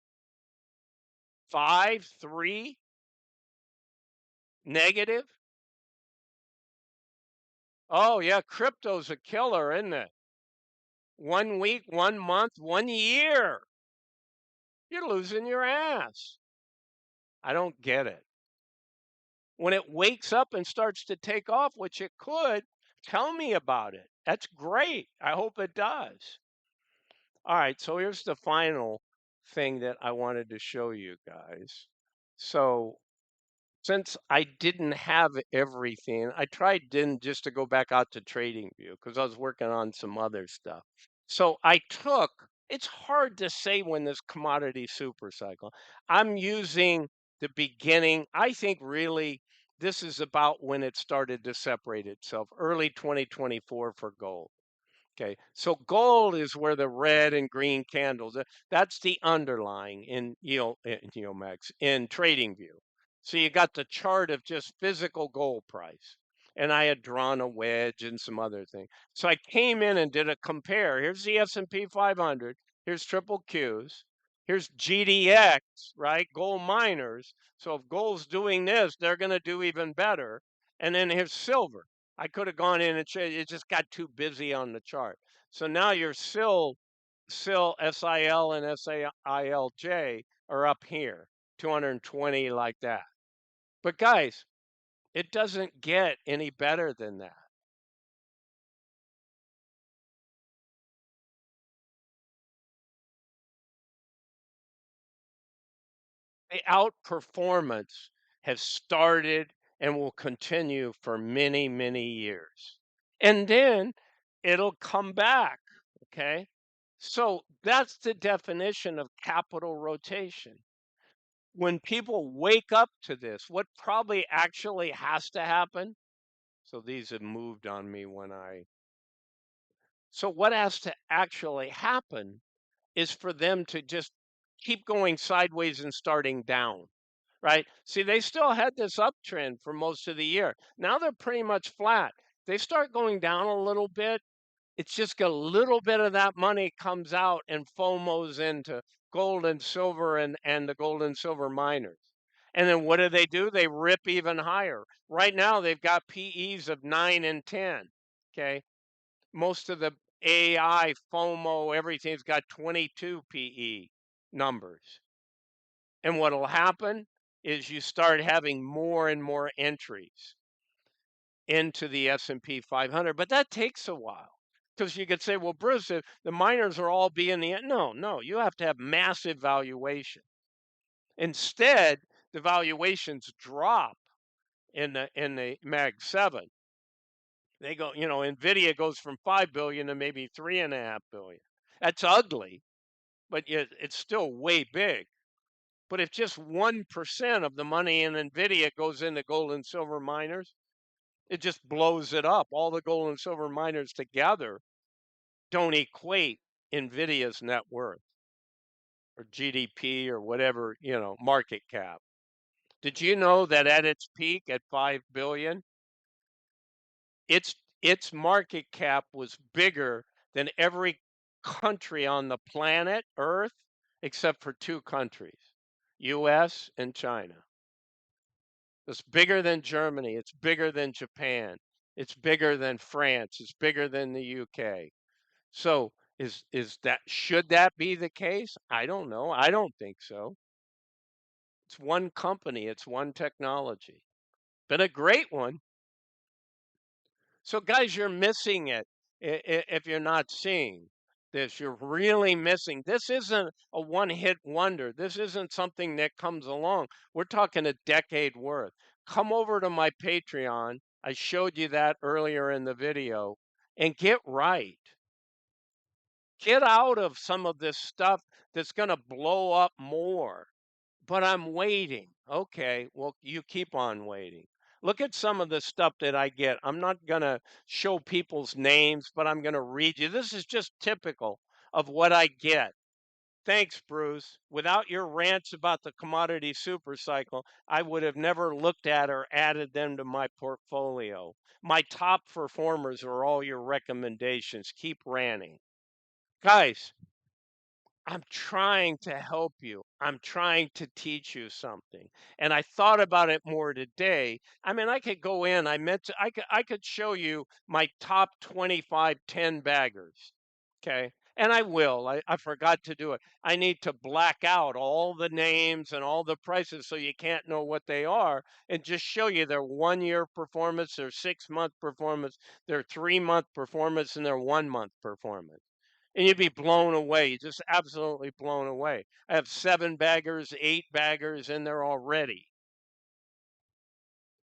5, 3, negative? Oh, yeah, crypto's a killer, isn't it? 1 week, 1 month, 1 year. You're losing your ass. I don't get it. When it wakes up and starts to take off, which it could, tell me about it. That's great. I hope it does. All right, so here's the final thing that I wanted to show you guys. So since I didn't have everything, I tried then just to go back out to TradingView because I was working on some other stuff. So it's hard to say when this commodity super cycle. I'm using the beginning. I think really this is about when it started to separate itself, early 2024 for gold. Okay, so gold is where the red and green candles, that's the underlying in, in TradingView. So you got the chart of just physical gold price. And I had drawn a wedge and some other thing. So I came in and did a compare. Here's the S&P 500. Here's triple Qs. Here's GDX, right? Gold miners. So if gold's doing this, they're going to do even better. And then here's silver. I could have gone in and it just got too busy on the chart. So now your SIL SIL and SAILJ are up here, 220 like that. But guys, it doesn't get any better than that. The outperformance has started and will continue for many, many years. And then it'll come back. Okay. So that's the definition of capital rotation. When people wake up to this, what probably actually has to happen? So these have moved on me when I. So what has to actually happen is for them to just keep going sideways and starting down, right? See, they still had this uptrend for most of the year. Now they're pretty much flat. They start going down a little bit. It's just a little bit of that money comes out and FOMOs into gold and silver and the gold and silver miners. And then what do? They rip even higher. Right now, they've got PEs of 9 and 10. Okay. Most of the AI, FOMO, everything's got 22 PE numbers. And what'll happen is you start having more and more entries into the S&P 500, but that takes a while. Because you could say, well, Bruce, if the miners are all being the no, you have to have massive valuation. Instead, the valuations drop in the Mag 7. They go, Nvidia goes from 5 billion to maybe 3.5 billion. That's ugly, but yet it's still way big. But if just 1% of the money in Nvidia goes into gold and silver miners, it just blows it up. All the gold and silver miners together don't equate Nvidia's net worth or GDP or whatever, market cap. Did you know that at its peak at 5 billion, its market cap was bigger than every country on the planet Earth except for two countries, US and China. It's bigger than Germany, it's bigger than Japan, it's bigger than France, it's bigger than the UK. So is that should that be the case? I don't know. I don't think so. It's one company, it's one technology. Been a great one. So, guys, you're missing it if you're not seeing this. You're really missing. This isn't a one hit wonder. This isn't something that comes along. We're talking a decade worth. Come over to my Patreon. I showed you that earlier in the video and get right. Get out of some of this stuff that's going to blow up more. But I'm waiting. Okay, well, you keep on waiting. Look at some of the stuff that I get. I'm not going to show people's names, but I'm going to read you. This is just typical of what I get. Thanks, Bruce. Without your rants about the commodity super cycle, I would have never looked at or added them to my portfolio. My top performers are all your recommendations. Keep ranting. Guys, I'm trying to help you. I'm trying to teach you something. And I thought about it more today. I mean, I could go in, I could show you my top 25 10 baggers. Okay. And I will. I forgot to do it. I need to black out all the names and all the prices so you can't know what they are and just show you their 1 year performance, their 6 month performance, their 3 month performance, and their 1 month performance, and you'd be blown away, just absolutely blown away. I have 7 baggers, 8 baggers in there already.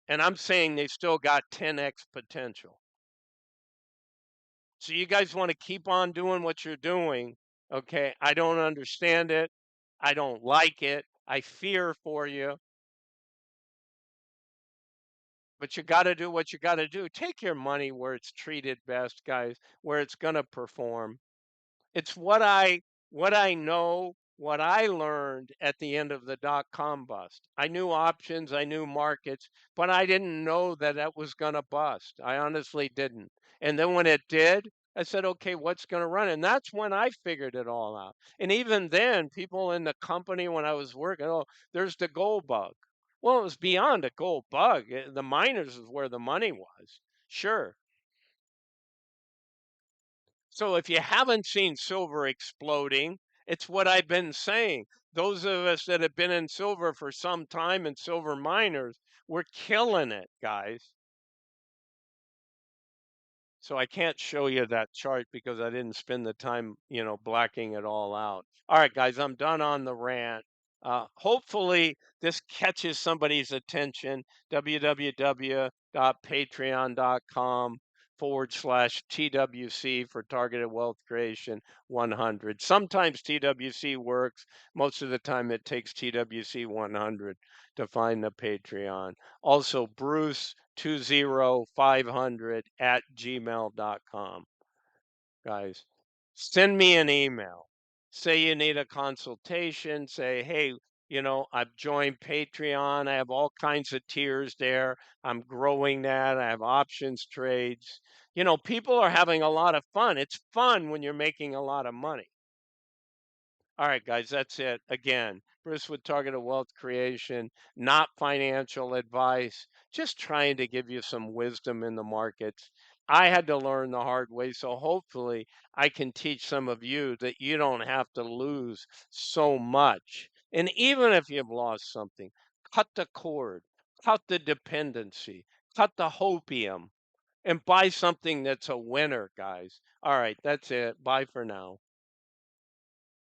And I'm saying they've still got 10x potential. So you guys want to keep on doing what you're doing. Okay. I don't understand it. I don't like it. I fear for you. But you got to do what you got to do. Take your money where it's treated best, guys, where it's going to perform. It's what I know what I learned at the end of the dot-com bust. I knew options, I knew markets, but I didn't know that that was going to bust. I honestly didn't. And then when it did, I said, okay, what's going to run? And that's when I figured it all out. And even then, people in the company when I was working, oh, there's the gold bug. Well, it was beyond a gold bug. The miners is where the money was. Sure. So if you haven't seen silver exploding, it's what I've been saying. Those of us that have been in silver for some time and silver miners, we're killing it, guys. So I can't show you that chart because I didn't spend the time, blacking it all out. All right, guys, I'm done on the rant. Hopefully, this catches somebody's attention. www.patreon.com/TWC for Targeted Wealth Creation 100. Sometimes TWC works. Most of the time, it takes TWC 100 to find the Patreon. Also, Bruce20500 at gmail.com. Guys, send me an email. Say you need a consultation. Say, hey, I've joined Patreon. I have all kinds of tiers there. I'm growing that. I have options trades. People are having a lot of fun. It's fun when you're making a lot of money. All right, guys, that's it. Again, Bruce with Targeted Wealth Creation, not financial advice, just trying to give you some wisdom in the markets. I had to learn the hard way, so hopefully I can teach some of you that you don't have to lose so much. And even if you've lost something, cut the cord, cut the dependency, cut the hopium, and buy something that's a winner, guys. All right, that's it. Bye for now.